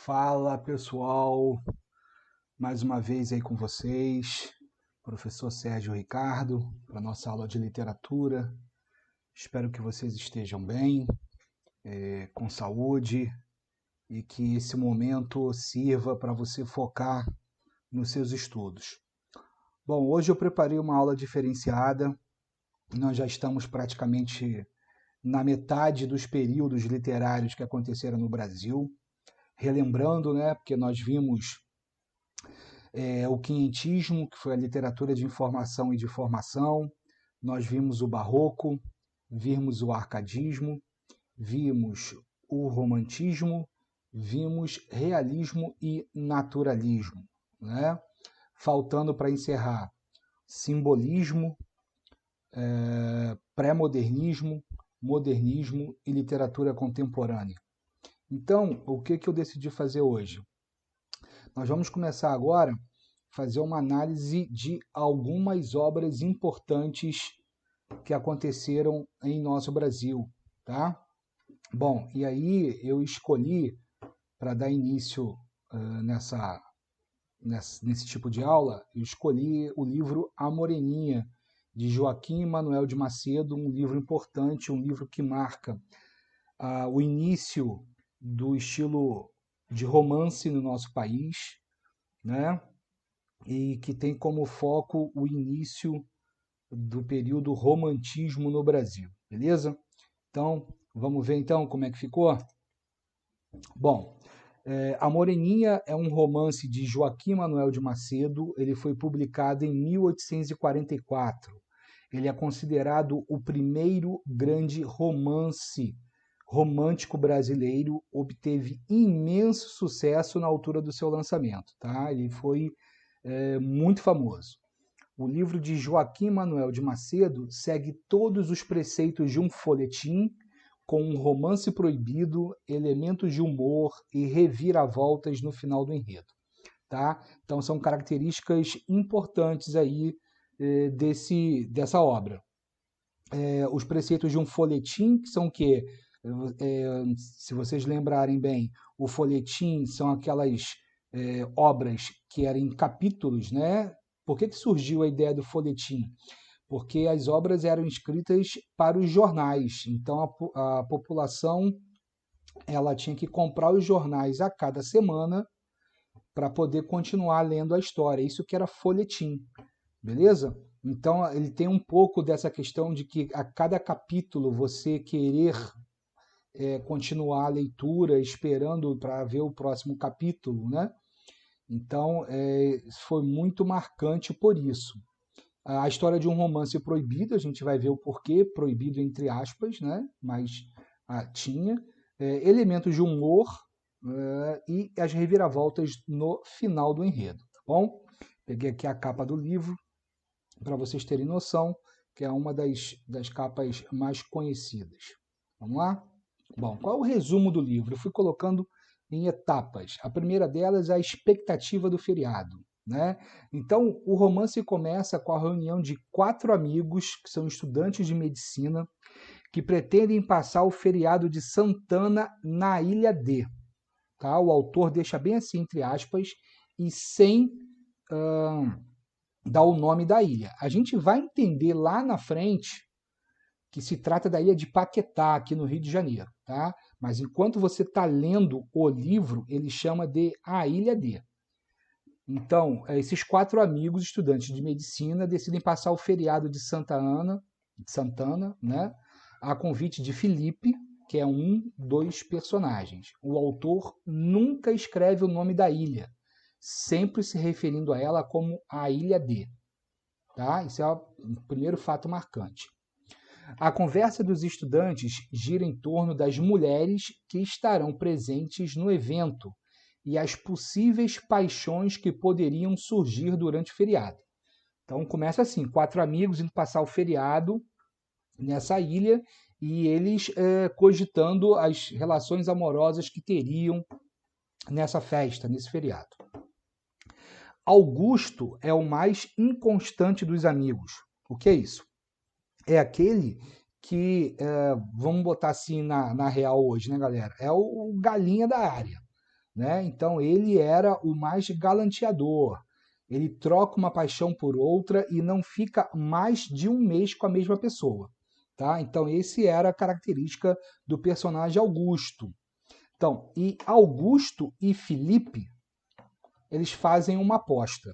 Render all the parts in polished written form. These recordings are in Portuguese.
Fala pessoal, mais uma vez aí com vocês, professor Sérgio Ricardo, para a nossa aula de literatura. Espero que vocês estejam bem, com saúde e que esse momento sirva para você focar nos seus estudos. Bom, hoje eu preparei uma aula diferenciada, nós já estamos praticamente na metade dos períodos literários que aconteceram no Brasil. Relembrando, né, porque nós vimos o quinhentismo, que foi a literatura de informação e de formação, nós vimos o barroco, vimos o arcadismo, vimos o romantismo, vimos realismo e naturalismo, né? Faltando para encerrar simbolismo, pré-modernismo, modernismo e literatura contemporânea. Então, o que eu decidi fazer hoje? Nós vamos começar agora a fazer uma análise de algumas obras importantes que aconteceram em nosso Brasil, tá? Bom, e aí eu escolhi, para dar início nesse tipo de aula, eu escolhi o livro A Moreninha, de Joaquim Manuel de Macedo, um livro importante, um livro que marca o início do estilo de romance no nosso país, né? E que tem como foco o início do período romantismo no Brasil, beleza? Então, vamos ver então como é que ficou? Bom, A Moreninha é um romance de Joaquim Manuel de Macedo, ele foi publicado em 1844. Ele é considerado o primeiro grande romance romântico brasileiro, obteve imenso sucesso na altura do seu lançamento, tá? Ele foi muito famoso. O livro de Joaquim Manuel de Macedo segue todos os preceitos de um folhetim, com um romance proibido, elementos de humor e reviravoltas no final do enredo. Tá? Então são características importantes aí dessa obra. Os preceitos de um folhetim, que são o quê? Se vocês lembrarem bem, o folhetim são aquelas obras que eram em capítulos, né? Por que surgiu a ideia do folhetim? Porque as obras eram escritas para os jornais, então a população ela tinha que comprar os jornais a cada semana para poder continuar lendo a história. Isso que era folhetim, beleza? Então ele tem um pouco dessa questão de que a cada capítulo você querer continuar a leitura esperando para ver o próximo capítulo, né? Então foi muito marcante por isso. A história de um romance proibido, a gente vai ver o porquê, proibido entre aspas, né? Mas tinha elementos de humor e as reviravoltas no final do enredo, tá bom? Peguei aqui a capa do livro para vocês terem noção, que é uma das capas mais conhecidas. Vamos lá? Bom, qual é o resumo do livro? Eu fui colocando em etapas. A primeira delas é a expectativa do feriado. Né? Então, o romance começa com a reunião de 4 amigos, que são estudantes de medicina, que pretendem passar o feriado de Santana na Ilha D. Tá? O autor deixa bem assim, entre aspas, e sem dar o nome da ilha. A gente vai entender lá na frente que se trata da ilha de Paquetá, aqui no Rio de Janeiro. Tá? Mas enquanto você está lendo o livro, ele chama de A Ilha D. Então, esses 4 amigos, estudantes de medicina, decidem passar o feriado de Santana, né, a convite de Felipe, que é um dos personagens. O autor nunca escreve o nome da ilha, sempre se referindo a ela como a Ilha D. Tá? Isso é o primeiro fato marcante. A conversa dos estudantes gira em torno das mulheres que estarão presentes no evento e as possíveis paixões que poderiam surgir durante o feriado. Então começa assim, 4 amigos indo passar o feriado nessa ilha e eles cogitando as relações amorosas que teriam nessa festa, nesse feriado. Augusto é o mais inconstante dos amigos. O que é isso? É aquele que, vamos botar assim na real hoje, né, galera? É o galinha da área. né? Então ele era o mais galanteador. Ele troca uma paixão por outra e não fica mais de um mês com a mesma pessoa, tá? Então esse era a característica do personagem Augusto. Então, e Augusto e Felipe, eles fazem uma aposta.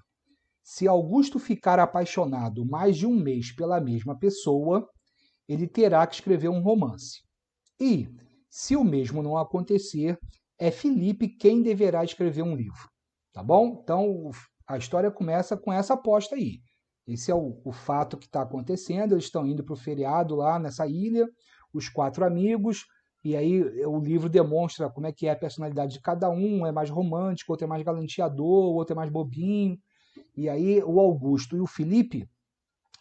Se Augusto ficar apaixonado mais de um mês pela mesma pessoa, ele terá que escrever um romance. E, se o mesmo não acontecer, é Felipe quem deverá escrever um livro. Tá bom? Então, a história começa com essa aposta aí. Esse é o fato que está acontecendo. Eles estão indo para o feriado lá nessa ilha, os 4 amigos, e aí o livro demonstra como é que é a personalidade de cada um. É mais romântico, outro é mais galanteador, outro é mais bobinho. E aí o Augusto e o Felipe,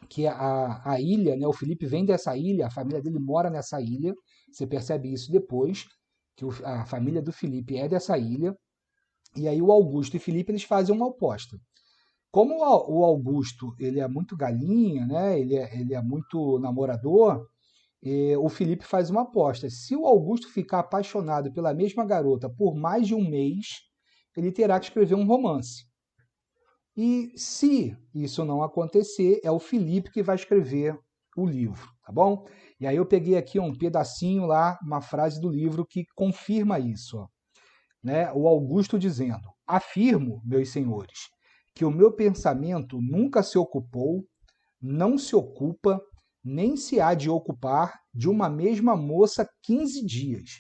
que a ilha, né, o Felipe vem dessa ilha, a família dele mora nessa ilha, você percebe isso depois, que a família do Felipe é dessa ilha, e aí o Augusto e o Felipe eles fazem uma aposta. Como o Augusto ele é muito galinha, né, ele é muito namorador, o Felipe faz uma aposta. Se o Augusto ficar apaixonado pela mesma garota por mais de um mês, ele terá que escrever um romance. E se isso não acontecer, é o Felipe que vai escrever o livro, tá bom? E aí eu peguei aqui um pedacinho lá, uma frase do livro que confirma isso, ó, né? O Augusto dizendo: afirmo, meus senhores, que o meu pensamento nunca se ocupou, não se ocupa, nem se há de ocupar de uma mesma moça 15 dias.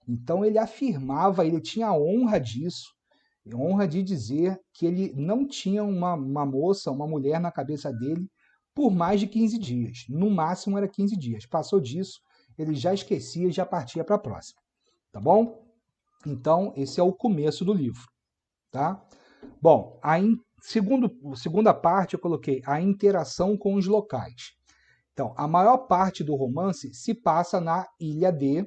Então ele afirmava, ele tinha a honra disso, honra de dizer que ele não tinha uma moça, uma mulher na cabeça dele por mais de 15 dias. No máximo era 15 dias. Passou disso, ele já esquecia e já partia para a próxima. Tá bom? Então, esse é o começo do livro. Tá? Bom, segunda parte eu coloquei a interação com os locais. Então, a maior parte do romance se passa na Ilha D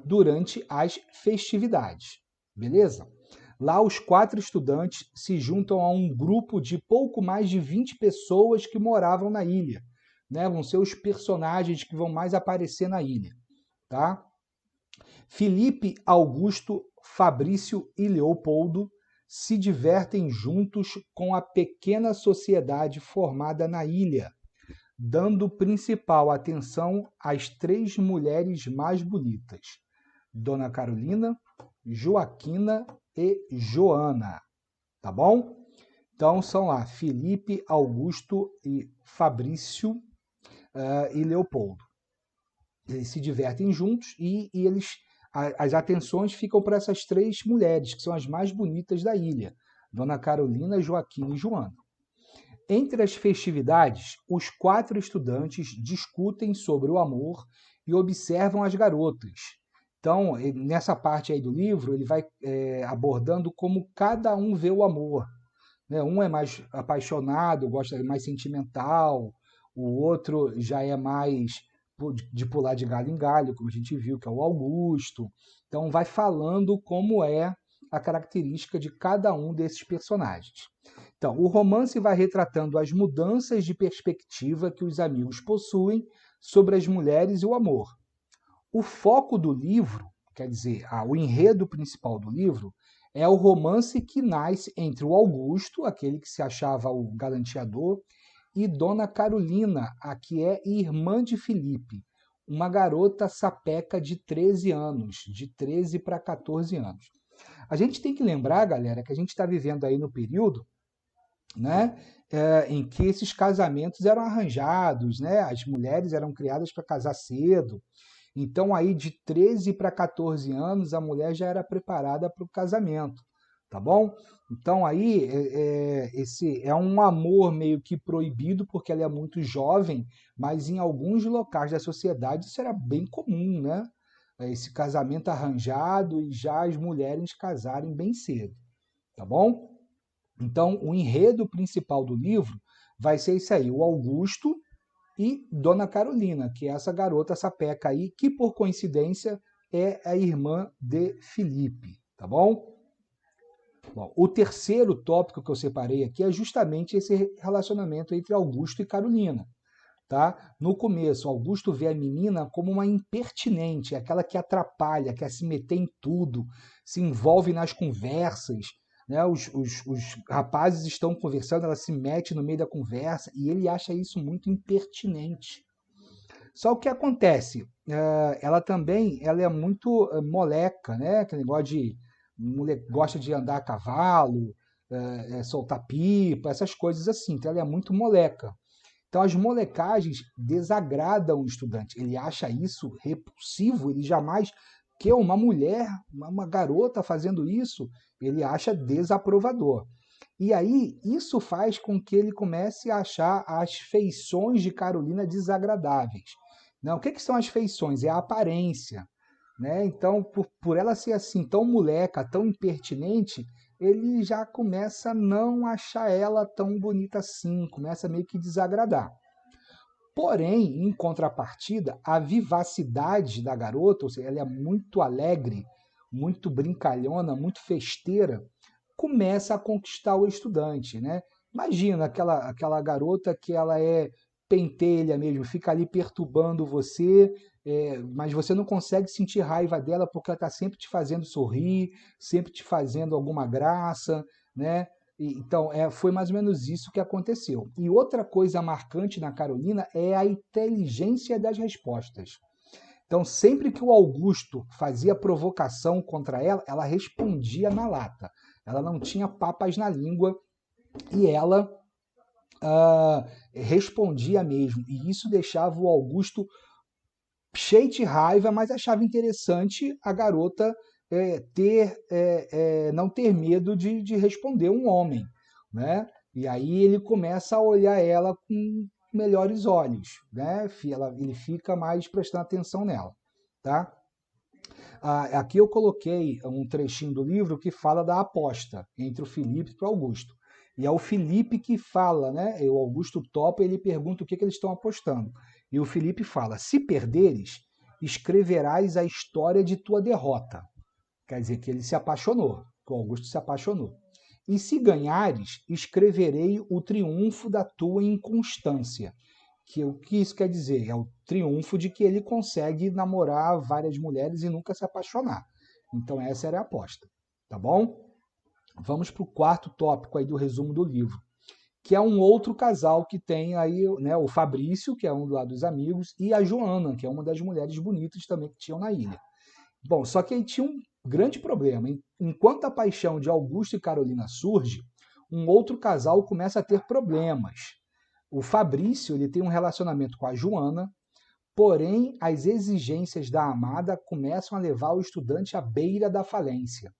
durante as festividades. Beleza? Lá, os 4 estudantes se juntam a um grupo de pouco mais de 20 pessoas que moravam na ilha. Né? Vão ser os personagens que vão mais aparecer na ilha. Tá? Felipe, Augusto, Fabrício e Leopoldo se divertem juntos com a pequena sociedade formada na ilha, dando principal atenção às 3 mulheres mais bonitas: Dona Carolina, Joaquina e Joana, tá bom? Então são lá Felipe, Augusto e Fabrício e Leopoldo. Eles se divertem juntos e as atenções ficam para essas 3 mulheres, que são as mais bonitas da ilha: Dona Carolina, Joaquina e Joana. Entre as festividades, os 4 estudantes discutem sobre o amor e observam as garotas. Então, nessa parte aí do livro, ele vai abordando como cada um vê o amor. Né? Um é mais apaixonado, gosta mais sentimental, o outro já é mais de pular de galho em galho, como a gente viu, que é o Augusto. Então, vai falando como é a característica de cada um desses personagens. Então, o romance vai retratando as mudanças de perspectiva que os amigos possuem sobre as mulheres e o amor. O foco do livro, quer dizer, o enredo principal do livro, é o romance que nasce entre o Augusto, aquele que se achava o galanteador, e Dona Carolina, a que é irmã de Felipe, uma garota sapeca de 13 anos, de 13 para 14 anos. A gente tem que lembrar, galera, que a gente está vivendo aí no período, né, em que esses casamentos eram arranjados, né, as mulheres eram criadas para casar cedo. Então, aí de 13 para 14 anos, a mulher já era preparada para o casamento, tá bom? Então, aí, esse é um amor meio que proibido, porque ela é muito jovem, mas em alguns locais da sociedade isso era bem comum, né? Esse casamento arranjado e já as mulheres casarem bem cedo, tá bom? Então, o enredo principal do livro vai ser isso aí, o Augusto e Dona Carolina, que é essa garota sapeca aí, que por coincidência é a irmã de Felipe, tá bom? Bom, o terceiro tópico que eu separei aqui é justamente esse relacionamento entre Augusto e Carolina. tá? No começo, Augusto vê a menina como uma impertinente, aquela que atrapalha, quer se meter em tudo, se envolve nas conversas, né? Os rapazes estão conversando, ela se mete no meio da conversa e ele acha isso muito impertinente. Só o que acontece, ela também ela é muito moleca, né? Aquele negócio de mulher gosta de andar a cavalo, soltar pipa, essas coisas assim. Então ela é muito moleca. Então as molecagens desagradam o estudante. Ele acha isso repulsivo, ele jamais que uma mulher, uma garota fazendo isso, ele acha desaprovador. E aí isso faz com que ele comece a achar as feições de Carolina desagradáveis. Não, o que, que são as feições? É a aparência. Né? Então, por ela ser assim, tão moleca, tão impertinente, ele já começa a não achar ela tão bonita assim, começa a meio que desagradar. Porém, em contrapartida, a vivacidade da garota, ou seja, ela é muito alegre, muito brincalhona, muito festeira, começa a conquistar o estudante, né? Imagina aquela garota que ela é pentelha mesmo, fica ali perturbando você, mas você não consegue sentir raiva dela porque ela está sempre te fazendo sorrir, sempre te fazendo alguma graça, né? Então, foi mais ou menos isso que aconteceu. E outra coisa marcante na Carolina é a inteligência das respostas. Então, sempre que o Augusto fazia provocação contra ela, ela respondia na lata. Ela não tinha papas na língua e ela respondia mesmo. E isso deixava o Augusto cheio de raiva, mas achava interessante a garota não ter medo de responder um homem, né? E aí ele começa a olhar ela com melhores olhos, né? Ele fica mais prestando atenção nela, tá? Aqui eu coloquei um trechinho do livro que fala da aposta entre o Felipe e o Augusto. E é o Felipe que fala, né? O Augusto topa e ele pergunta o que eles estão apostando. E o Felipe fala: se perderes, escreverás a história de tua derrota. Quer dizer que ele se apaixonou, que o Augusto se apaixonou. E se ganhares, escreverei o triunfo da tua inconstância. Que o que isso quer dizer? É o triunfo de que ele consegue namorar várias mulheres e nunca se apaixonar. Então essa era a aposta, tá bom? Vamos para o quarto tópico aí do resumo do livro, que é um outro casal que tem aí, né, o Fabrício, que é um dos amigos, e a Joana, que é uma das mulheres bonitas também que tinham na ilha. Bom, só que aí tinha um grande problema. Enquanto a paixão de Augusto e Carolina surge, um outro casal começa a ter problemas. O Fabrício ele tem um relacionamento com a Joana, porém as exigências da amada começam a levar o estudante à beira da falência,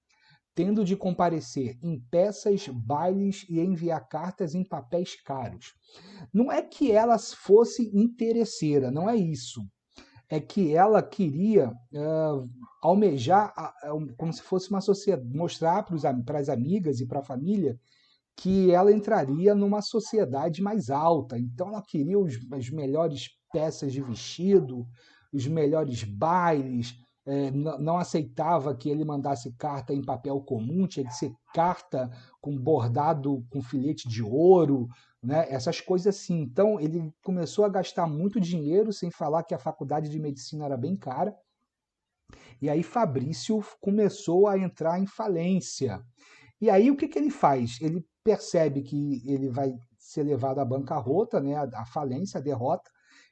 tendo de comparecer em peças, bailes e enviar cartas em papéis caros. Não é que ela fosse interesseira, não é isso. É que ela queria almejar como se fosse uma sociedade, mostrar para as amigas e para a família que ela entraria numa sociedade mais alta. Então ela queria as melhores peças de vestido, os melhores bailes, não aceitava que ele mandasse carta em papel comum, tinha que ser carta com bordado com filete de ouro, né? Essas coisas assim. Então ele começou a gastar muito dinheiro, sem falar que a faculdade de medicina era bem cara. E aí Fabrício começou a entrar em falência. E aí o que, que ele faz? Ele percebe que ele vai ser levado à bancarrota, né, à falência, à derrota.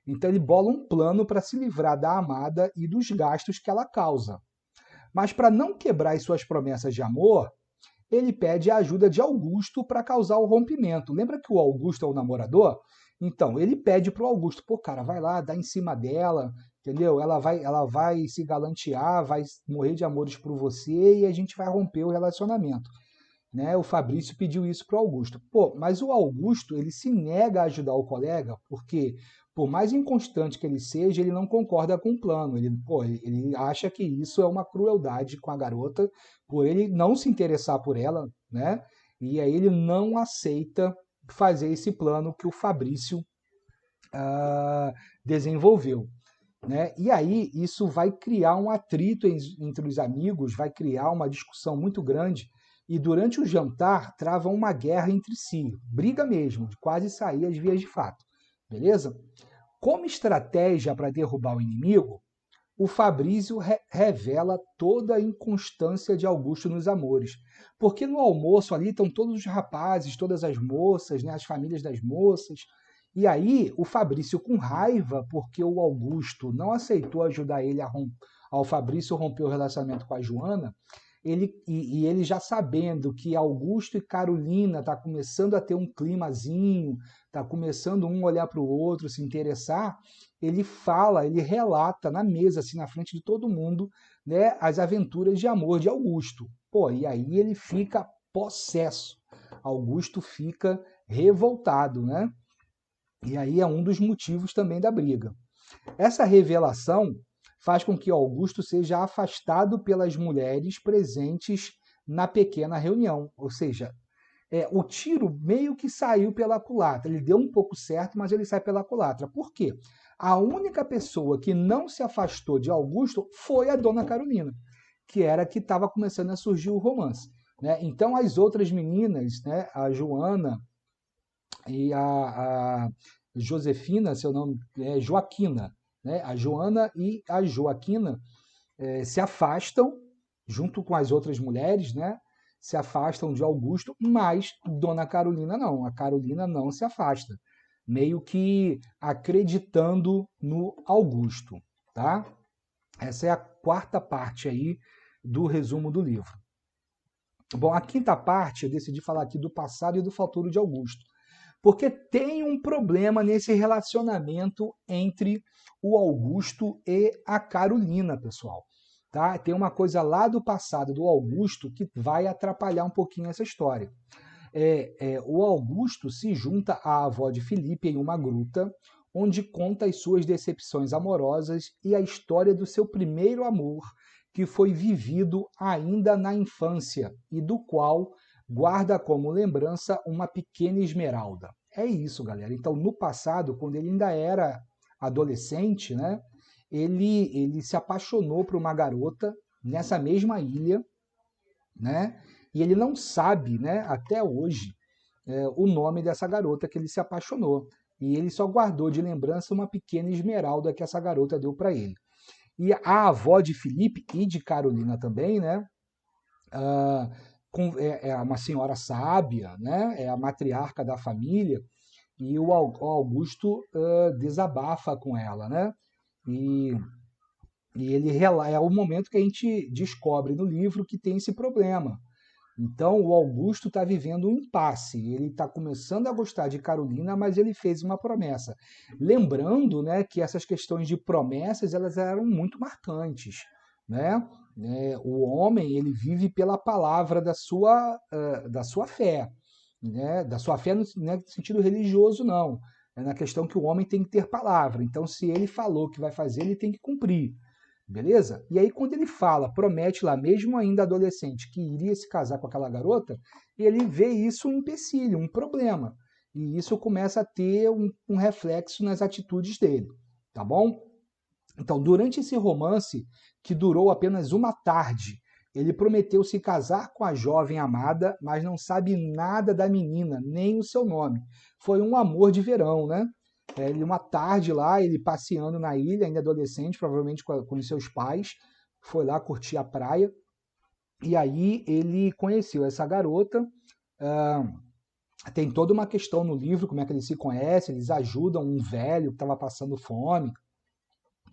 Então ele bola um plano para se livrar da amada e dos gastos que ela causa. Mas para não quebrar as suas promessas de amor, ele pede a ajuda de Augusto para causar o rompimento. Lembra que o Augusto é o namorador? Então, ele pede para o Augusto, pô, cara, vai lá, dá em cima dela, entendeu? Ela vai se galantear, vai morrer de amores por você e a gente vai romper o relacionamento. Né? O Fabrício pediu isso para o Augusto. Pô, mas o Augusto ele se nega a ajudar o colega porque, por mais inconstante que ele seja, ele não concorda com o plano. Ele acha que isso é uma crueldade com a garota, por ele não se interessar por ela, né? E aí ele não aceita fazer esse plano que o Fabrício desenvolveu. Né? E aí isso vai criar um atrito entre os amigos, vai criar uma discussão muito grande e durante o jantar travam uma guerra entre si, briga mesmo, de quase sair às vias de fato, beleza? Como estratégia para derrubar o inimigo, o Fabrício revela toda a inconstância de Augusto nos amores. Porque no almoço ali estão todos os rapazes, todas as moças, né, as famílias das moças. E aí o Fabrício, com raiva, porque o Augusto não aceitou ajudar ele ao Fabrício romper o relacionamento com a Joana, ele já sabendo que Augusto e Carolina tá começando a ter um climazinho, tá começando um olhar para o outro, se interessar, ele relata na mesa, assim, na frente de todo mundo, né, as aventuras de amor de Augusto. Pô, e aí ele fica possesso. Augusto fica revoltado, né? E aí é um dos motivos também da briga. Essa revelação faz com que Augusto seja afastado pelas mulheres presentes na pequena reunião. Ou seja, o tiro meio que saiu pela culatra. Ele deu um pouco certo, mas ele sai pela culatra. Por quê? A única pessoa que não se afastou de Augusto foi a dona Carolina, que era a que estava começando a surgir o romance. Né? Então, as outras meninas, né, a Joana e a Josefina, seu nome é Joaquina, né? A Joana e a Joaquina se afastam, junto com as outras mulheres, né? Se afastam de Augusto, mas Dona Carolina não. A Carolina não se afasta, meio que acreditando no Augusto, tá? Essa é a quarta parte aí do resumo do livro. Bom, a quinta parte eu decidi falar aqui do passado e do futuro de Augusto, porque tem um problema nesse relacionamento entre o Augusto e a Carolina, pessoal. Tá? Tem uma coisa lá do passado do Augusto que vai atrapalhar um pouquinho essa história. O Augusto se junta à avó de Felipe em uma gruta, onde conta as suas decepções amorosas e a história do seu primeiro amor, que foi vivido ainda na infância e do qual guarda como lembrança uma pequena esmeralda. É isso, galera. Então, no passado, quando ele ainda era adolescente, né, ele se apaixonou por uma garota nessa mesma ilha, né, e ele não sabe, né, até hoje, o nome dessa garota que ele se apaixonou. E ele só guardou de lembrança uma pequena esmeralda que essa garota deu para ele. E a avó de Felipe e de Carolina também, né, é uma senhora sábia, né, é a matriarca da família, e o Augusto desabafa com ela, né? E ele é o momento que a gente descobre no livro que tem esse problema. Então, o Augusto está vivendo um impasse. Ele está começando a gostar de Carolina, mas ele fez uma promessa. Lembrando, né, que essas questões de promessas elas eram muito marcantes. Né? O homem ele vive pela palavra da sua fé. Né? Da sua fé não é no sentido religioso, não. É na questão que o homem tem que ter palavra. Então, se ele falou que vai fazer, ele tem que cumprir. Beleza? E aí, quando ele fala, promete lá, mesmo ainda adolescente, que iria se casar com aquela garota, ele vê isso um empecilho, um problema. E isso começa a ter um reflexo nas atitudes dele. Tá bom? Então, durante esse romance, que durou apenas uma tarde, ele prometeu se casar com a jovem amada, mas não sabe nada da menina, nem o seu nome. Foi um amor de verão, né? Uma tarde lá, ele passeando na ilha, ainda adolescente, provavelmente com os seus pais, foi lá curtir a praia, e aí ele conheceu essa garota. Tem toda uma questão no livro, como é que eles se conhecem, eles ajudam um velho que estava passando fome.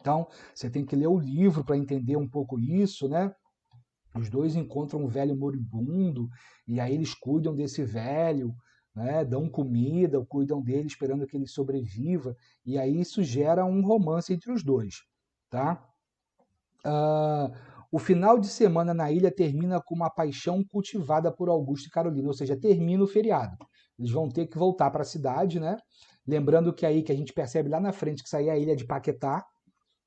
Então, você tem que ler o livro para entender um pouco isso, né? Os dois encontram um velho moribundo, e aí eles cuidam desse velho, né? Dão comida, cuidam dele, esperando que ele sobreviva, e aí isso gera um romance entre os dois, tá? O final de semana na ilha termina com uma paixão cultivada por Augusto e Carolina, ou seja, termina o feriado. Eles vão ter que voltar para a cidade, né? Lembrando que aí que a gente percebe lá na frente que saía a ilha de Paquetá,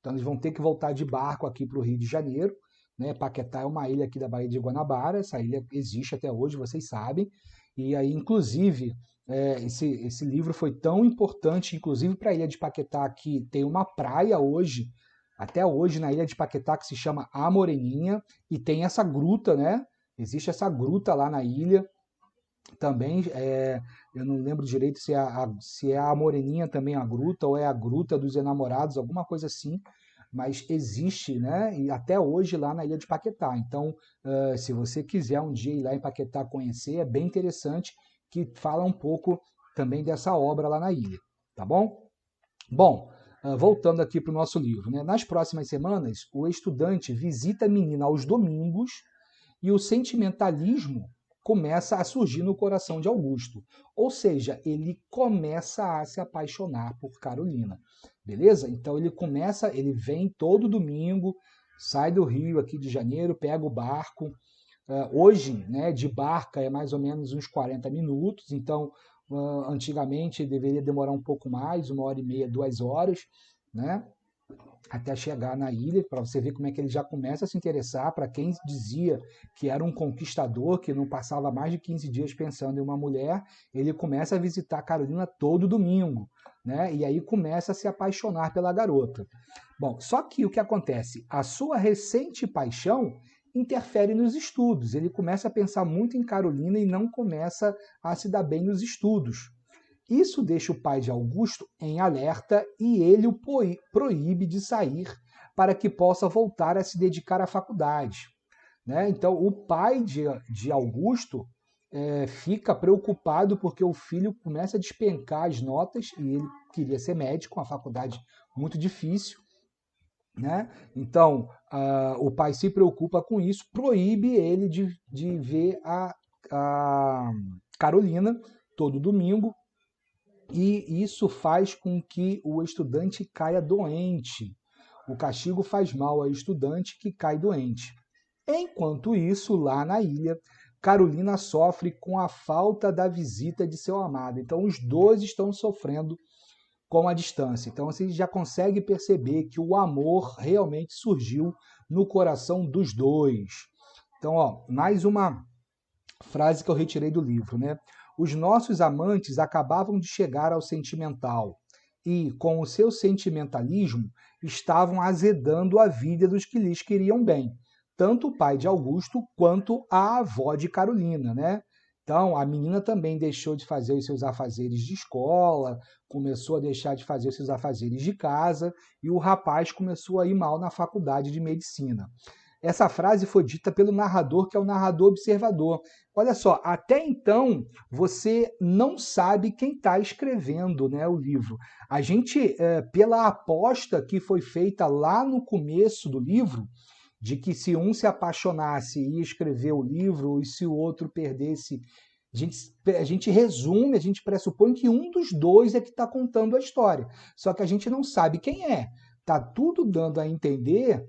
então eles vão ter que voltar de barco aqui para o Rio de Janeiro. Né? Paquetá é uma ilha aqui da Baía de Guanabara, essa ilha existe até hoje, vocês sabem. E aí, inclusive, esse livro foi tão importante, inclusive para a ilha de Paquetá, que tem uma praia hoje, até hoje na ilha de Paquetá, que se chama A Moreninha, e tem essa gruta, né? Existe essa gruta lá na ilha, também, eu não lembro direito se é a Moreninha também a gruta, ou é a Gruta dos Enamorados, alguma coisa assim, mas existe, né? E até hoje lá na Ilha de Paquetá. Então, se você quiser um dia ir lá em Paquetá conhecer, é bem interessante, que fala um pouco também dessa obra lá na ilha, tá bom? Bom, voltando aqui para o nosso livro, né? Nas próximas semanas, o estudante visita a menina aos domingos e o sentimentalismo começa a surgir no coração de Augusto. Ou seja, ele começa a se apaixonar por Carolina. Beleza? Então ele vem todo domingo, sai do Rio aqui de Janeiro, pega o barco. Hoje, né, de barca é mais ou menos uns 40 minutos, então antigamente deveria demorar um pouco mais, 1h30, 2 horas, né? Até chegar na ilha, para você ver como é que ele já começa a se interessar. Para quem dizia que era um conquistador, que não passava mais de 15 dias pensando em uma mulher, ele começa a visitar Carolina todo domingo, né? E aí começa a se apaixonar pela garota. Bom, só que o que acontece? A sua recente paixão interfere nos estudos. Ele começa a pensar muito em Carolina e não começa a se dar bem nos estudos. Isso deixa o pai de Augusto em alerta e ele o proíbe de sair para que possa voltar a se dedicar à faculdade, né? Então, o pai de Augusto fica preocupado porque o filho começa a despencar as notas e ele queria ser médico, uma faculdade muito difícil, né? Então, o pai se preocupa com isso, proíbe ele de ver a Carolina todo domingo, e isso faz com que o estudante caia doente. O castigo faz mal ao estudante que cai doente. Enquanto isso, lá na ilha, Carolina sofre com a falta da visita de seu amado. Então, os dois estão sofrendo com a distância. Então, você já consegue perceber que o amor realmente surgiu no coração dos dois. Então, ó, mais uma frase que eu retirei do livro, né? Os nossos amantes acabavam de chegar ao sentimental e, com o seu sentimentalismo, estavam azedando a vida dos que lhes queriam bem, tanto o pai de Augusto quanto a avó de Carolina, né? Então, a menina também deixou de fazer os seus afazeres de escola, começou a deixar de fazer os seus afazeres de casa, e o rapaz começou a ir mal na faculdade de medicina. Essa frase foi dita pelo narrador, que é o narrador observador. Olha só, até então você não sabe quem está escrevendo, né, o livro. A gente, pela aposta que foi feita lá no começo do livro, de que se um se apaixonasse ia escrever o livro e se o outro perdesse, a gente resume, a gente pressupõe que um dos dois é que está contando a história. Só que a gente não sabe quem é. Tá tudo dando a entender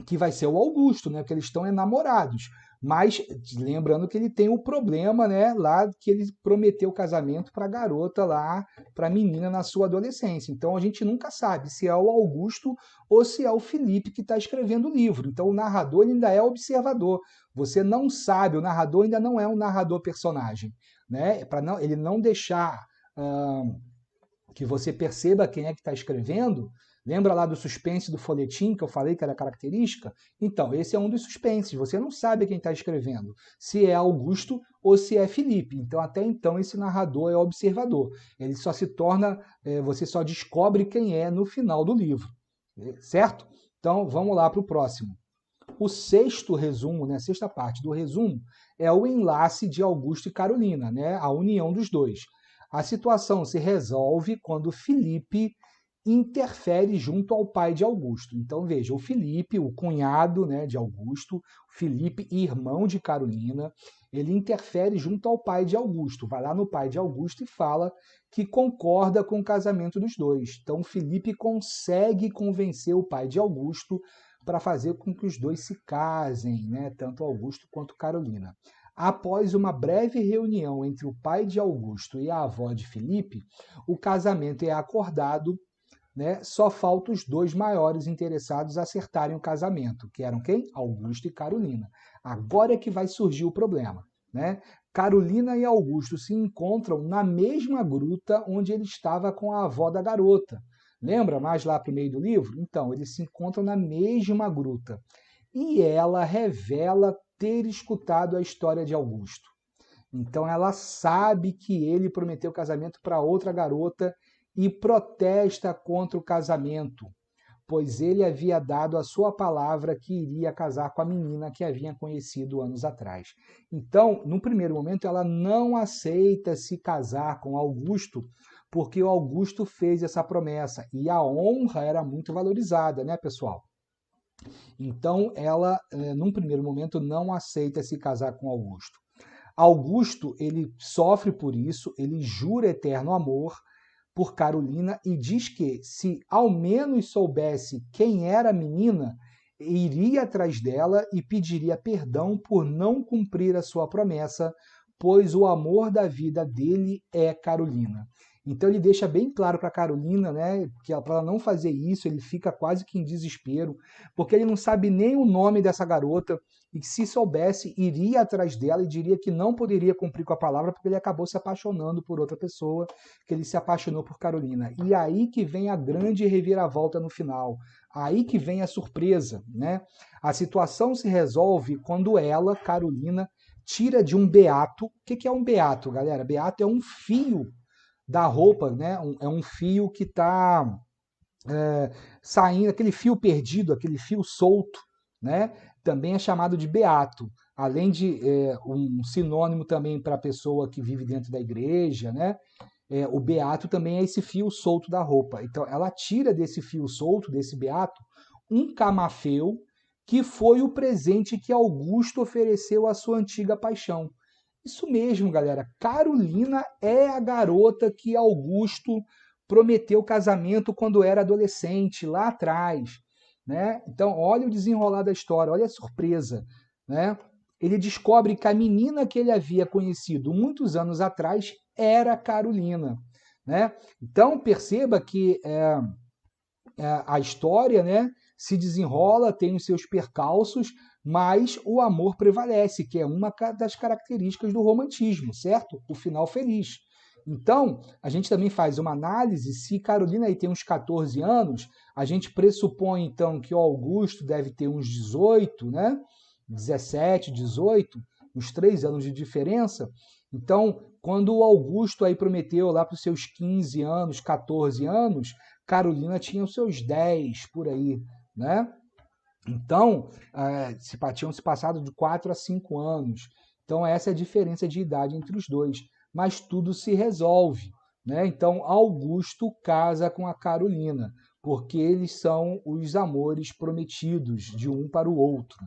que vai ser o Augusto, né? Porque eles estão enamorados. Mas lembrando que ele tem o problema, né? Lá que ele prometeu o casamento para a garota lá, para a menina na sua adolescência. Então a gente nunca sabe se é o Augusto ou se é o Felipe que está escrevendo o livro. Então o narrador ainda é observador. Você não sabe, o narrador ainda não é um narrador personagem, né? Para não, ele não deixar que você perceba quem é que está escrevendo. Lembra lá do suspense do folhetim que eu falei que era característica? Então, esse é um dos suspenses. Você não sabe quem está escrevendo, se é Augusto ou se é Felipe. Então, até então, esse narrador é observador. Ele só se torna, você só descobre quem é no final do livro. Certo? Então, vamos lá para o próximo. O sexto resumo, né, a sexta parte do resumo, é o enlace de Augusto e Carolina, né, a união dos dois. A situação se resolve quando Felipe interfere junto ao pai de Augusto. Então, veja, o Felipe, o cunhado, né, de Augusto, Felipe, irmão de Carolina, ele interfere junto ao pai de Augusto. Vai lá no pai de Augusto e fala que concorda com o casamento dos dois. Então, Felipe consegue convencer o pai de Augusto para fazer com que os dois se casem, né, tanto Augusto quanto Carolina. Após uma breve reunião entre o pai de Augusto e a avó de Felipe, o casamento é acordado, né? Só falta os dois maiores interessados acertarem o casamento, que eram quem? Augusto e Carolina. Agora é que vai surgir o problema, né? Carolina e Augusto se encontram na mesma gruta onde ele estava com a avó da garota. Lembra mais lá para o meio do livro? Então, eles se encontram na mesma gruta. E ela revela ter escutado a história de Augusto. Então ela sabe que ele prometeu casamento para outra garota e protesta contra o casamento, pois ele havia dado a sua palavra que iria casar com a menina que havia conhecido anos atrás. Então, no primeiro momento, ela não aceita se casar com Augusto, porque o Augusto fez essa promessa e a honra era muito valorizada, né, pessoal? Então, ela, num primeiro momento, não aceita se casar com Augusto. Augusto, ele sofre por isso, ele jura eterno amor por Carolina e diz que, se ao menos soubesse quem era a menina, iria atrás dela e pediria perdão por não cumprir a sua promessa, pois o amor da vida dele é Carolina. Então ele deixa bem claro para Carolina, né, que para ela não fazer isso, ele fica quase que em desespero, porque ele não sabe nem o nome dessa garota e que, se soubesse, iria atrás dela e diria que não poderia cumprir com a palavra porque ele acabou se apaixonando por outra pessoa, que ele se apaixonou por Carolina. E aí que vem a grande reviravolta no final. Aí que vem a surpresa, né? A situação se resolve quando ela, Carolina, tira de um beato. O que é um beato, galera? Beato é um fio da roupa, né? É um fio que está saindo, aquele fio perdido, aquele fio solto, né? Também é chamado de beato, além de um sinônimo também para a pessoa que vive dentro da igreja, né? O beato também é esse fio solto da roupa. Então, ela tira desse fio solto, desse beato, um camafeu, que foi o presente que Augusto ofereceu à sua antiga paixão. Isso mesmo, galera. Carolina é a garota que Augusto prometeu casamento quando era adolescente, lá atrás, né? Então, olha o desenrolar da história, olha a surpresa, né? Ele descobre que a menina que ele havia conhecido muitos anos atrás era Carolina, né? Então, perceba que a história, né, se desenrola, tem os seus percalços, mas o amor prevalece, que é uma das características do romantismo, certo? O final feliz. Então, a gente também faz uma análise, se Carolina aí tem uns 14 anos, a gente pressupõe então que o Augusto deve ter uns 18, né? 17, 18, uns 3 anos de diferença. Então, quando o Augusto aí prometeu lá para os seus 15 anos, 14 anos, Carolina tinha os seus 10 por aí, né? Então, tinham se passado de 4 a 5 anos. Então, essa é a diferença de idade entre os dois. Mas tudo se resolve, né? Então, Augusto casa com a Carolina, porque eles são os amores prometidos de um para o outro.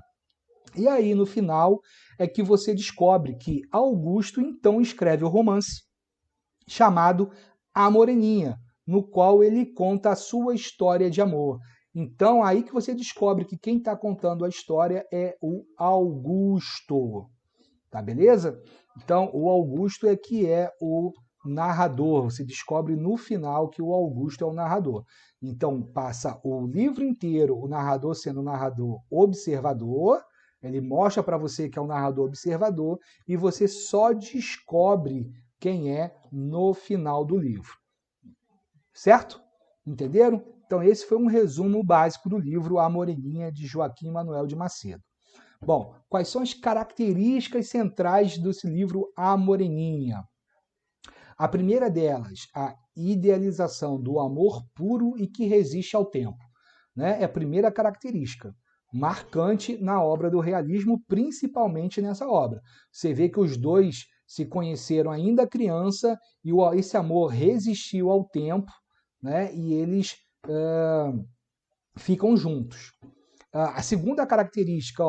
E aí, no final, é que você descobre que Augusto, então, escreve o romance chamado A Moreninha, no qual ele conta a sua história de amor. Então, aí que você descobre que quem está contando a história é o Augusto. Tá beleza? Então, o Augusto é que é o narrador. Você descobre no final que o Augusto é o narrador. Então, passa o livro inteiro o narrador sendo o narrador observador. Ele mostra para você que é o narrador observador e você só descobre quem é no final do livro. Certo? Entenderam? Então, esse foi um resumo básico do livro A Moreninha, de Joaquim Manuel de Macedo. Bom, quais são as características centrais desse livro A Moreninha? A primeira delas, a idealização do amor puro e que resiste ao tempo, né? É a primeira característica marcante na obra do realismo, principalmente nessa obra. Você vê que os dois se conheceram ainda criança e esse amor resistiu ao tempo, né? E eles ficam juntos. A segunda característica,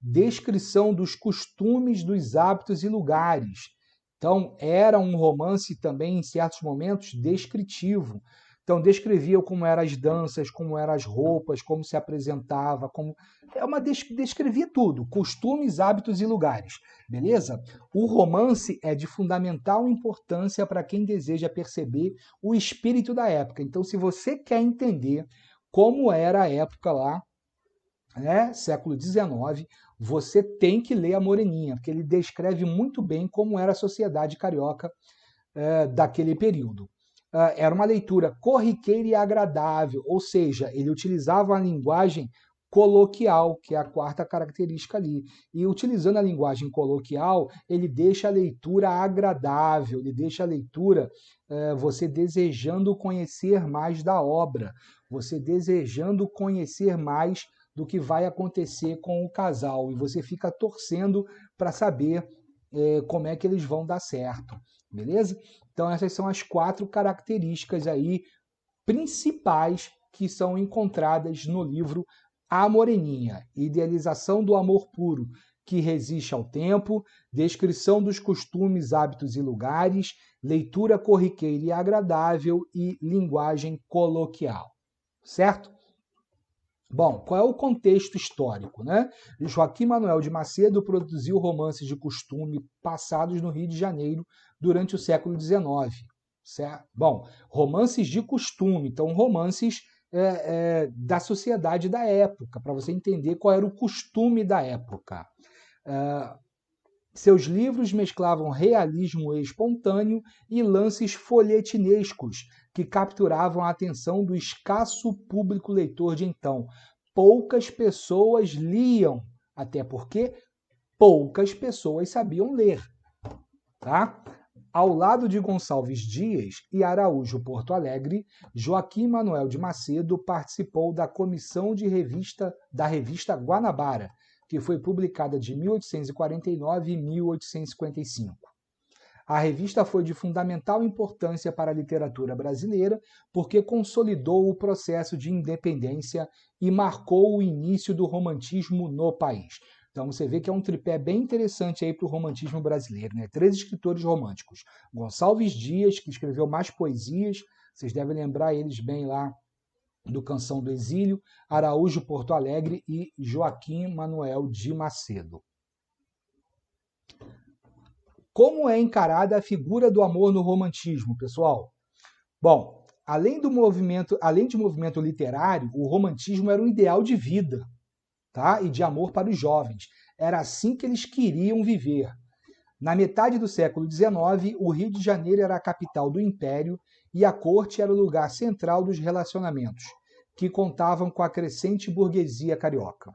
descrição dos costumes, dos hábitos e lugares. Então, era um romance também, em certos momentos, descritivo. Então, descrevia como eram as danças, como eram as roupas, como se apresentava, descrevia tudo, costumes, hábitos e lugares, beleza? O romance é de fundamental importância para quem deseja perceber o espírito da época. Então, se você quer entender como era a época lá, né, século XIX, você tem que ler A Moreninha, porque ele descreve muito bem como era a sociedade carioca daquele período. Era uma leitura corriqueira e agradável, ou seja, ele utilizava uma linguagem coloquial, que é a quarta característica ali. E utilizando a linguagem coloquial, ele deixa a leitura agradável, ele deixa a leitura você desejando conhecer mais da obra, você desejando conhecer mais do que vai acontecer com o casal, e você fica torcendo para saber como é que eles vão dar certo, beleza? Então essas são as 4 características aí principais que são encontradas no livro A Moreninha: idealização do amor puro, que resiste ao tempo, descrição dos costumes, hábitos e lugares, leitura corriqueira e agradável e linguagem coloquial, certo? Bom, qual é o contexto histórico, né? Joaquim Manuel de Macedo produziu romances de costume passados no Rio de Janeiro durante o século XIX. Certo? Bom, romances de costume, então romances da sociedade da época, para você entender qual era o costume da época. Seus livros mesclavam realismo espontâneo e lances folhetinescos, que capturavam a atenção do escasso público leitor de então. Poucas pessoas liam, até porque poucas pessoas sabiam ler. Tá? Ao lado de Gonçalves Dias e Araújo Porto Alegre, Joaquim Manuel de Macedo participou da comissão da revista Guanabara, que foi publicada de 1849 e 1855. A revista foi de fundamental importância para a literatura brasileira porque consolidou o processo de independência e marcou o início do romantismo no país. Então você vê que é um tripé bem interessante aí para o romantismo brasileiro, né? 3 escritores românticos. Gonçalves Dias, que escreveu mais poesias, vocês devem lembrar eles bem lá do Canção do Exílio, Araújo Porto Alegre e Joaquim Manuel de Macedo. Como é encarada a figura do amor no romantismo, pessoal? Bom, além de movimento literário, o romantismo era um ideal de vida, tá? E de amor para os jovens. Era assim que eles queriam viver. Na metade do século XIX, o Rio de Janeiro era a capital do Império e a corte era o lugar central dos relacionamentos, que contavam com a crescente burguesia carioca.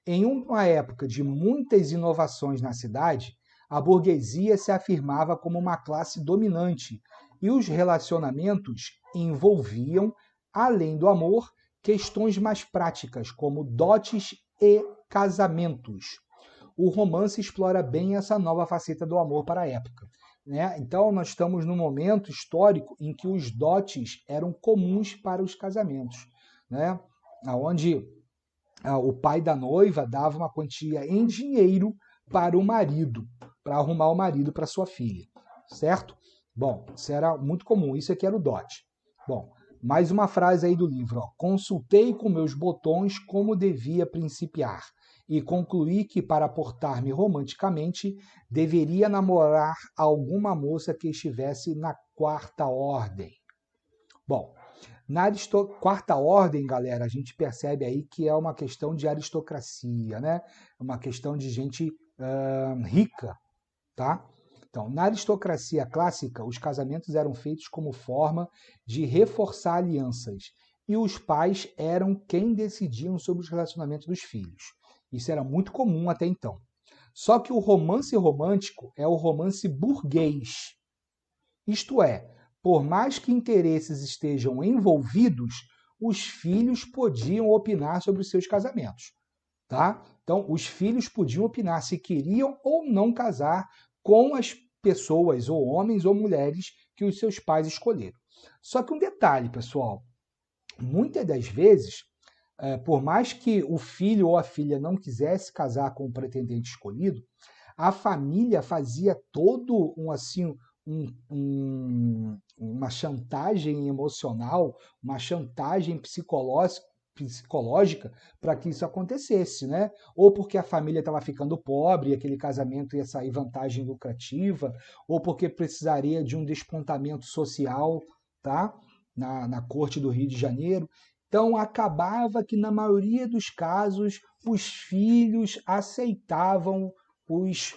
Em uma época de muitas inovações na cidade, a burguesia se afirmava como uma classe dominante e os relacionamentos envolviam, além do amor, questões mais práticas, como dotes e casamentos. O romance explora bem essa nova faceta do amor para a época, né? Então, nós estamos num momento histórico em que os dotes eram comuns para os casamentos, né? Onde o pai da noiva dava uma quantia em dinheiro para o marido, para arrumar o marido para sua filha, certo? Bom, isso era muito comum, isso aqui era o dote. Bom, mais uma frase aí do livro, ó. Consultei com meus botões como devia principiar e concluí que para portar-me romanticamente deveria namorar alguma moça que estivesse na quarta ordem. Bom, na quarta ordem, galera, a gente percebe aí que é uma questão de aristocracia, né? Uma questão de gente rica, tá? Então, na aristocracia clássica, os casamentos eram feitos como forma de reforçar alianças e os pais eram quem decidiam sobre os relacionamentos dos filhos. Isso era muito comum até então. Só que o romance romântico é o romance burguês. Isto é, por mais que interesses estejam envolvidos, os filhos podiam opinar sobre os seus casamentos. Tá? Então, os filhos podiam opinar se queriam ou não casar com as pessoas, ou homens ou mulheres, que os seus pais escolheram. Só que um detalhe, pessoal, muitas das vezes, por mais que o filho ou a filha não quisesse casar com o pretendente escolhido, a família fazia todo uma chantagem emocional, uma chantagem psicológica para que isso acontecesse, né? Ou porque a família estava ficando pobre e aquele casamento ia sair vantagem lucrativa, ou porque precisaria de um despontamento social, tá? Na corte do Rio de Janeiro. Então acabava que na maioria dos casos os filhos aceitavam os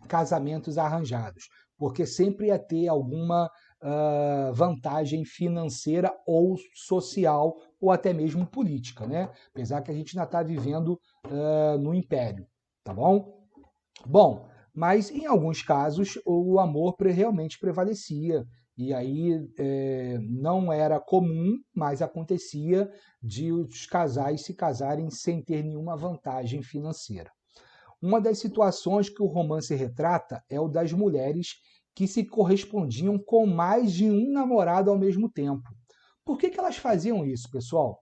casamentos arranjados, porque sempre ia ter alguma vantagem financeira ou social ou até mesmo política, né? Apesar que a gente ainda está vivendo no Império, tá bom? Bom, mas em alguns casos o amor realmente prevalecia e aí não era comum, mas acontecia de os casais se casarem sem ter nenhuma vantagem financeira. Uma das situações que o romance retrata é o das mulheres que se correspondiam com mais de um namorado ao mesmo tempo. Por que elas faziam isso, pessoal?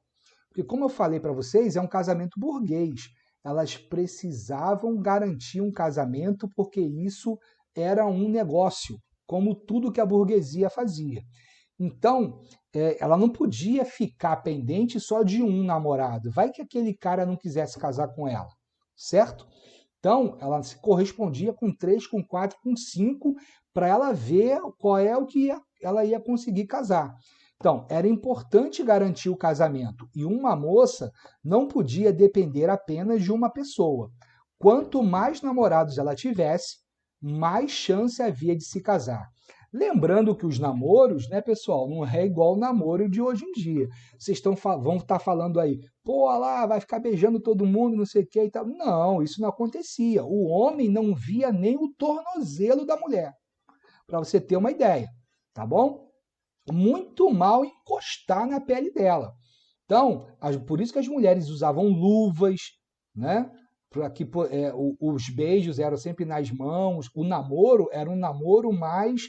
Porque, como eu falei para vocês, é um casamento burguês. Elas precisavam garantir um casamento porque isso era um negócio, como tudo que a burguesia fazia. Então, ela não podia ficar pendente só de um namorado. Vai que aquele cara não quisesse casar com ela, certo? Então, ela se correspondia com 3, com 4, com 5, para ela ver qual é o que ela ia conseguir casar. Então, era importante garantir o casamento e uma moça não podia depender apenas de uma pessoa. Quanto mais namorados ela tivesse, mais chance havia de se casar. Lembrando que os namoros, né, pessoal, não é igual o namoro de hoje em dia. Vocês vão estar falando aí, pô, lá, vai ficar beijando todo mundo, não sei o que e tal. Não, isso não acontecia. O homem não via nem o tornozelo da mulher, para você ter uma ideia, tá bom? Muito mal encostar na pele dela. Então, por isso que as mulheres usavam luvas, né? Aqui, os beijos eram sempre nas mãos, o namoro era um namoro mais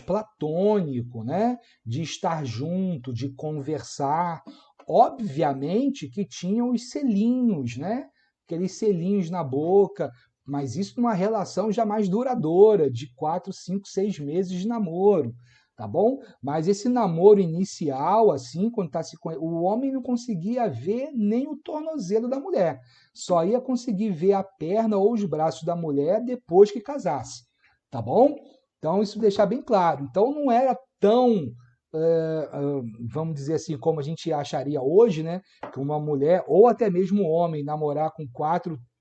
platônico, né? De estar junto, de conversar. Obviamente que tinham os selinhos, né? Aqueles selinhos na boca, mas isso numa relação já mais duradoura, de 4, 5, 6 meses de namoro, tá bom? Mas esse namoro inicial, assim, quando o homem não conseguia ver nem o tornozelo da mulher, só ia conseguir ver a perna ou os braços da mulher depois que casasse, tá bom? Então, isso deixar bem claro. Então, não era tão, vamos dizer assim, como a gente acharia hoje, né? Que uma mulher, ou até mesmo um homem, namorar com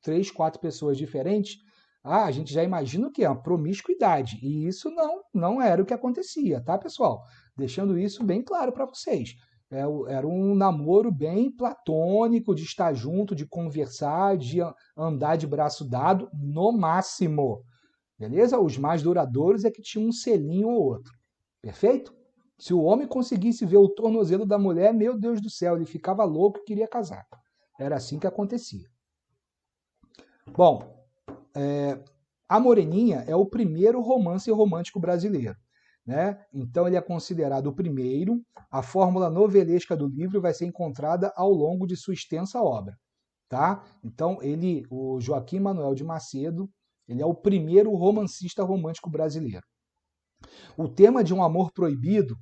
3, 4 pessoas diferentes, a gente já imagina o que é uma promiscuidade. E isso não era o que acontecia, tá, pessoal? Deixando isso bem claro para vocês. Era um namoro bem platônico, de estar junto, de conversar, de andar de braço dado, no máximo. Beleza? Os mais duradouros é que tinha um selinho ou outro. Perfeito? Se o homem conseguisse ver o tornozelo da mulher, meu Deus do céu, ele ficava louco e queria casar. Era assim que acontecia. Bom, A Moreninha é o primeiro romance romântico brasileiro, né? Então ele é considerado o primeiro. A fórmula novelesca do livro vai ser encontrada ao longo de sua extensa obra, tá? Então o Joaquim Manuel de Macedo, ele é o primeiro romancista romântico brasileiro. O tema de um amor proibido,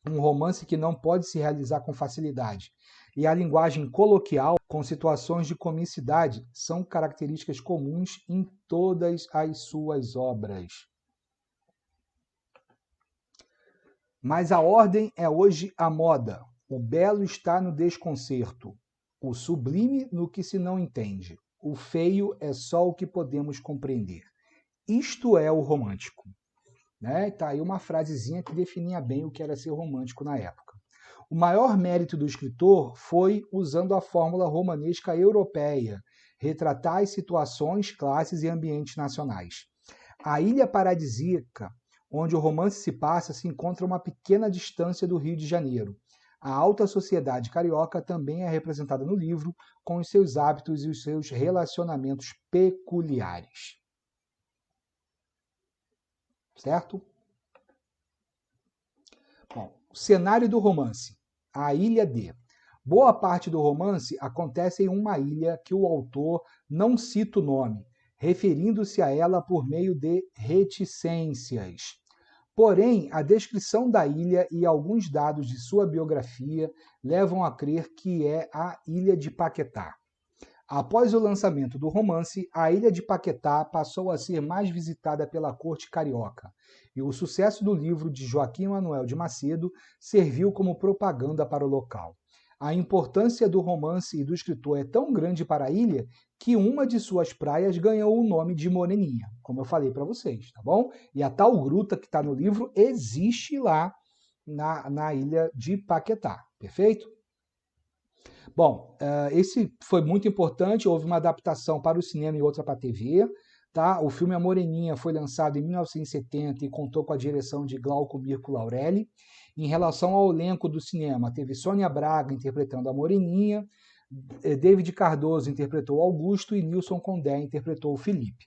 um romance que não pode se realizar com facilidade, e a linguagem coloquial, com situações de comicidade, são características comuns em todas as suas obras. Mas a ordem é hoje a moda. O belo está no desconcerto, o sublime no que se não entende. O feio é só o que podemos compreender. Isto é o romântico. Né? Tá aí uma frasezinha que definia bem o que era ser romântico na época. O maior mérito do escritor foi usando a fórmula romanesca europeia, retratar as situações, classes e ambientes nacionais. A ilha paradisíaca, onde o romance se passa, se encontra a uma pequena distância do Rio de Janeiro. A alta sociedade carioca também é representada no livro, com os seus hábitos e os seus relacionamentos peculiares. Certo? Bom, o cenário do romance, a Ilha D. Boa parte do romance acontece em uma ilha que o autor não cita o nome, referindo-se a ela por meio de reticências. Porém, a descrição da ilha e alguns dados de sua biografia levam a crer que é a Ilha de Paquetá. Após o lançamento do romance, a Ilha de Paquetá passou a ser mais visitada pela corte carioca, e o sucesso do livro de Joaquim Manuel de Macedo serviu como propaganda para o local. A importância do romance e do escritor é tão grande para a ilha que uma de suas praias ganhou o nome de Moreninha, como eu falei para vocês, tá bom? E a tal gruta que está no livro existe lá na ilha de Paquetá, perfeito? Bom, esse foi muito importante, houve uma adaptação para o cinema e outra para a TV. Tá? O filme A Moreninha foi lançado em 1970 e contou com a direção de Glauco Mirko Laurelli. Em relação ao elenco do cinema, teve Sônia Braga interpretando a Moreninha, David Cardoso interpretou Augusto e Nilson Condé interpretou o Felipe.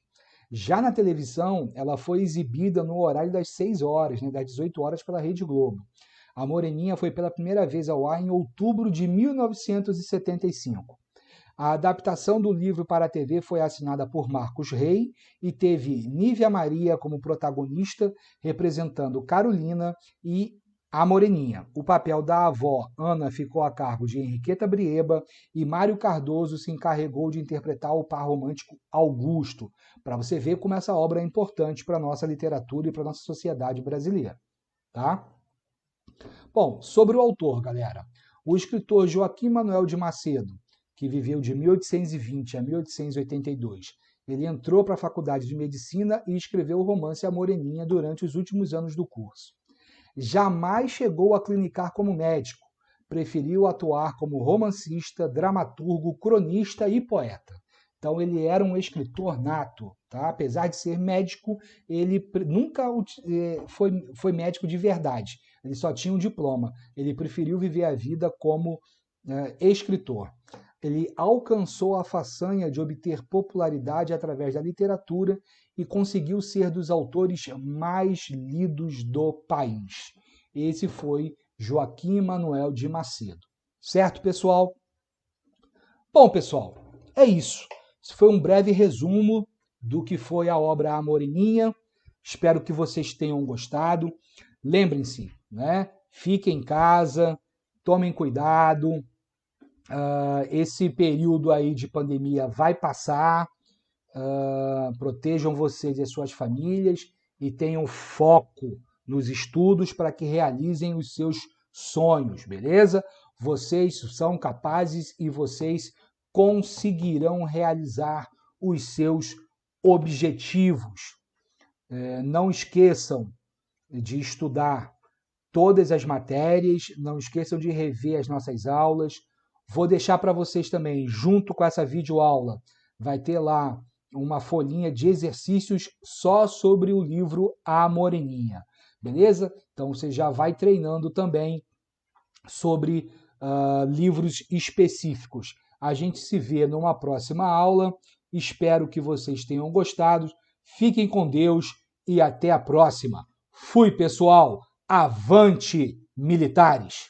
Já na televisão, ela foi exibida no horário das 6 horas, né, das 18 horas pela Rede Globo. A Moreninha foi pela primeira vez ao ar em outubro de 1975. A adaptação do livro para a TV foi assinada por Marcos Rey e teve Nívia Maria como protagonista, representando Carolina e a Moreninha. O papel da avó, Ana, ficou a cargo de Henriqueta Brieba e Mário Cardoso se encarregou de interpretar o par romântico Augusto, para você ver como essa obra é importante para a nossa literatura e para a nossa sociedade brasileira. Tá? Bom, sobre o autor, galera. O escritor Joaquim Manuel de Macedo, que viveu de 1820 a 1882, ele entrou para a Faculdade de Medicina e escreveu o romance A Moreninha durante os últimos anos do curso. Jamais chegou a clinicar como médico, preferiu atuar como romancista, dramaturgo, cronista e poeta. Então ele era um escritor nato, tá? Apesar de ser médico, ele nunca foi médico de verdade. Ele só tinha um diploma. Ele preferiu viver a vida como escritor. Ele alcançou a façanha de obter popularidade através da literatura e conseguiu ser dos autores mais lidos do país. Esse foi Joaquim Manuel de Macedo. Certo, pessoal? Bom, pessoal, é isso. Esse foi um breve resumo do que foi a obra A Moreninha. Espero que vocês tenham gostado. Lembrem-se, né? Fiquem em casa, tomem cuidado. Esse período aí de pandemia vai passar. Protejam vocês e as suas famílias e tenham foco nos estudos para que realizem os seus sonhos, beleza? Vocês são capazes e vocês conseguirão realizar os seus objetivos. Não esqueçam de estudar todas as matérias, não esqueçam de rever as nossas aulas. Vou deixar para vocês também, junto com essa videoaula, vai ter lá uma folhinha de exercícios só sobre o livro A Moreninha, beleza? Então você já vai treinando também sobre livros específicos. A gente se vê numa próxima aula. Espero que vocês tenham gostado. Fiquem com Deus e até a próxima. Fui, pessoal! Avante, militares!